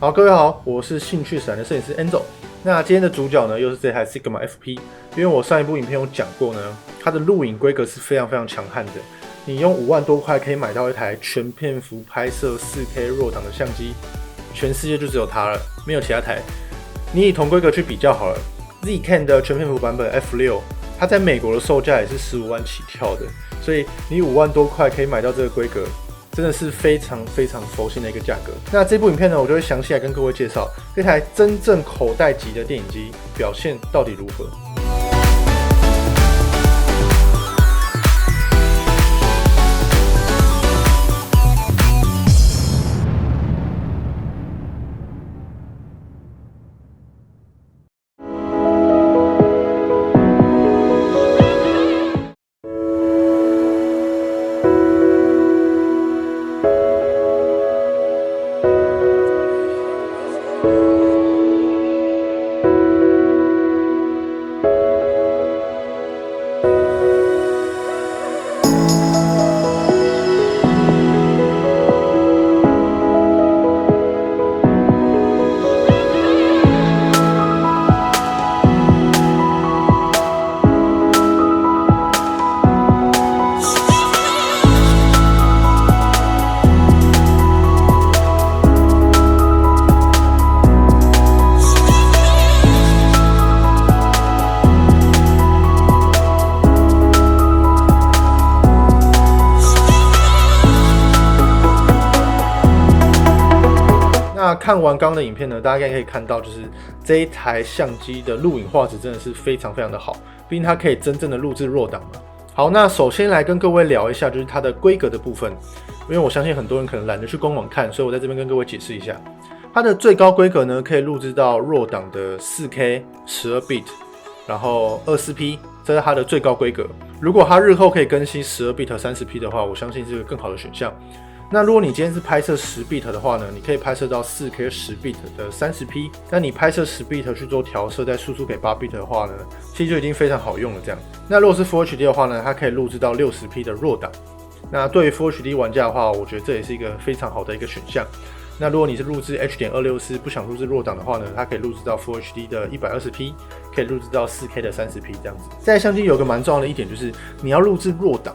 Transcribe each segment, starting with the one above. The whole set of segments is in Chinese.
好，各位好，我是兴趣使然的摄影师 Enzo。那今天的主角呢，又是这台 Sigma FP。因为我上一部影片有讲过呢，它的录影规格是非常强悍的。你用5万多块可以买到一台全片幅拍摄 4K 弱档的相机，全世界就只有它了，没有其他台。你以同规格去比较好了 ，Zcam 的全片幅版本 F6， 它在美国的售价也是15万起跳的，所以你5万多块可以买到这个规格。真的是非常佛心的一个价格。那这部影片呢，我就会详细来跟各位介绍这台真正口袋级的电影机表现到底如何。那看完刚刚的影片呢，大家应该可以看到，就是这一台相机的录影画质真的是非常的好，毕竟它可以真正的录制弱档嘛。好，那首先来跟各位聊一下，就是它的规格的部分，因为我相信很多人可能懒得去官网看，所以我在这边跟各位解释一下，它的最高规格呢可以录制到弱档的 4K 12bit， 然后 24P， 这是它的最高规格。如果它日后可以更新 12bit 30P 的话，我相信是个更好的选项。那如果你今天是拍摄10bit 的话呢，你可以拍摄到 4K 10bit 的 30P。那你拍摄10bit 去做调色，再输出给8bit 的话呢，其实就已经非常好用了。这样，那如果是 Full HD 的话呢，它可以录制到 60P 的弱档。那对于 Full HD 玩家的话，我觉得这也是一个非常好的一个选项。那如果你是录制 H.264 不想录制弱档的话呢，它可以录制到 Full HD 的 120P， 可以录制到 4K 的 30P 这样子。这台相机有个蛮重要的一点，就是你要录制弱档。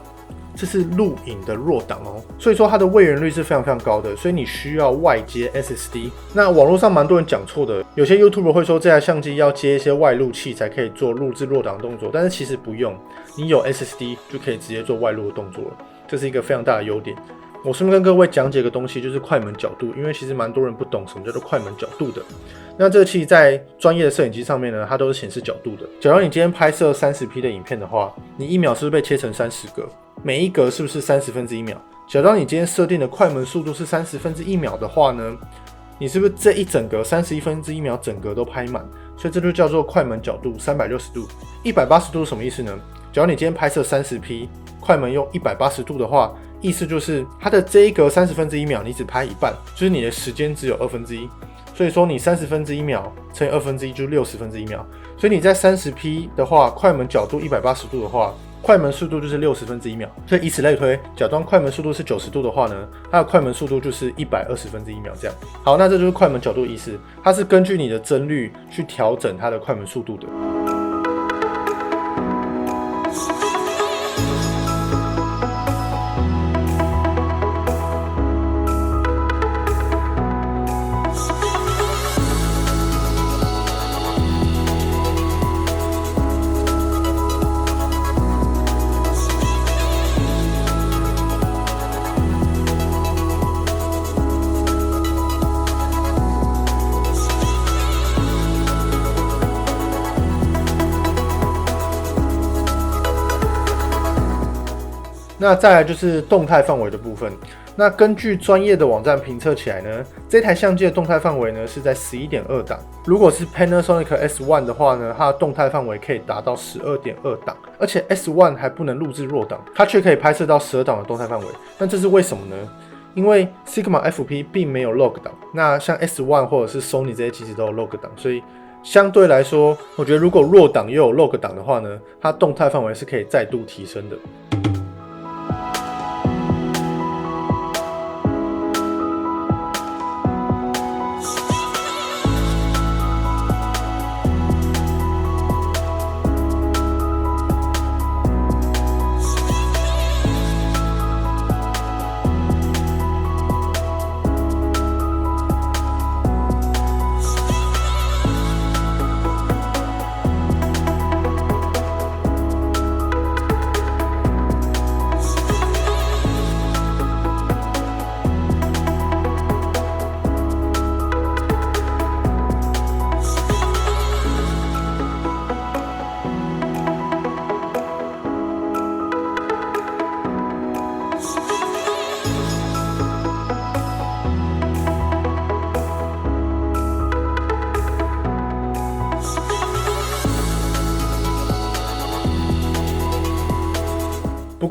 这是录影的弱档哦，所以说它的位元率是非常高的，所以你需要外接 SSD。那网络上蛮多人讲错的，有些 YouTuber 会说这台相机要接一些外录器才可以做录制弱档的动作，但是其实不用，你有 SSD 就可以直接做外录的动作了，这是一个非常大的优点。我顺便跟各位讲解个东西，就是快门角度，因为其实蛮多人不懂什么叫做快门角度的。那这个器在专业的摄影机上面呢，它都是显示角度的。假如你今天拍摄 30P 的影片的话，你1秒是不是被切成30格？每一格是不是30分之1秒？假如你今天设定的快门速度是30分之1秒的话呢，你是不是这一整格31分之1秒整格都拍满？所以这就叫做快门角度360度。180度是什么意思呢？假如你今天拍摄 30P， 快门用180度的话，意思就是它的这一格30分之1秒你只拍一半，就是你的时间只有1/2。所以说你30分之1秒乘以1/2就60分之1秒。所以你在 30P 的话，快门角度180度的话，快门速度就是60分之1秒。所以以此类推，假装快门速度是90度的话呢，它的快门速度就是120分之1秒这样。好，那这就是快门角度的意思，它是根据你的帧率去调整它的快门速度的。那再来就是动态范围的部分。那根据专业的网站评测起来呢，这台相机的动态范围呢是在 11.2 档。如果是 Panasonic S1 的话呢，它的动态范围可以达到 12.2 档，而且 S1 还不能录制弱档，它却可以拍摄到12档的动态范围。那这是为什么呢？因为 Sigma FP 并没有 log 档，那像 S1 或者是 Sony 这些其实都有 log 档，所以相对来说，我觉得如果弱档又有 log 档的话呢，它动态范围是可以再度提升的。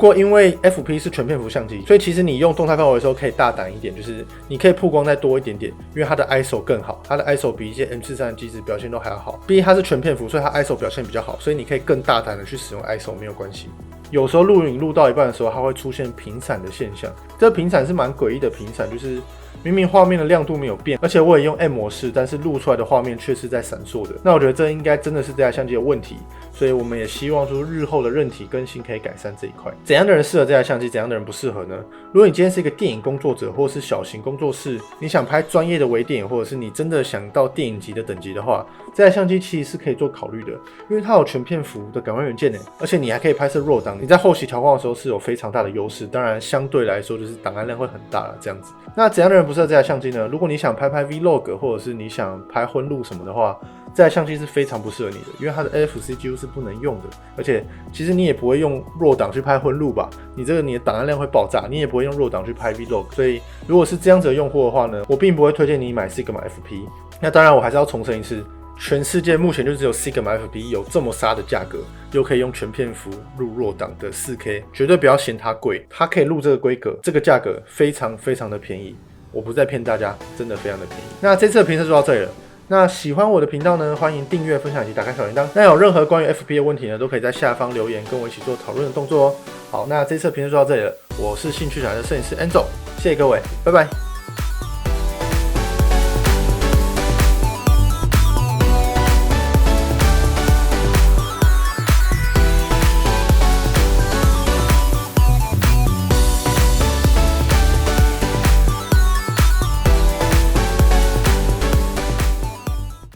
过因为 FP 是全片幅相机，所以其实你用动态范围的时候可以大胆一点，就是你可以曝光再多一点点，因为它的 ISO 更好，它的 ISO 比一些 M43的机子表现都还要好。毕竟它是全片幅，所以它 ISO 表现比较好，所以你可以更大胆的去使用 ISO 没有关系。有时候录影录到一半的时候，它会出现频闪的现象，这频闪是蛮诡异的频闪，就是明明画面的亮度没有变，而且我也用 M 模式，但是录出来的画面却是在闪烁的。那我觉得这应该真的是这台相机的问题，所以我们也希望说日后的韧体更新可以改善这一块。怎样的人适合这台相机，怎样的人不适合呢？如果你今天是一个电影工作者，或是小型工作室，你想拍专业的微电影，或者是你真的想到电影级的等级的话，这台相机其实是可以做考虑的，因为它有全片幅的感光元件，而且你还可以拍摄RAW档，你在后期调光的时候是有非常大的优势。当然，相对来说就是档案量会很大了，这样子。那怎样的人不适合这台相机呢？如果你想拍 Vlog， 或者是你想拍婚录什么的话，这台相机是非常不适合你的，因为它的 NFC 几乎是不能用的，而且其实你也不会用RAW档去拍婚录吧？你的档案量会爆炸，你也不会用RAW档去拍 Vlog， 所以如果是这样子的用户的话呢，我并不会推荐你买 Sigma FP。那当然，我还是要重申一次。全世界目前就只有 Sigma FP 有这么杀的价格，又可以用全片幅录RAW档的 4K， 绝对不要嫌它贵，它可以录这个规格，这个价格非常非常的便宜，我不再骗大家，真的非常的便宜。那这次的评测就到这里了。那喜欢我的频道呢，欢迎订阅、分享以及打开小铃铛。那有任何关于 FP 的问题呢，都可以在下方留言跟我一起做讨论的动作哦。好，那这次的评测就到这里了，我是兴趣小的摄影师 Enzo，谢谢各位，拜拜。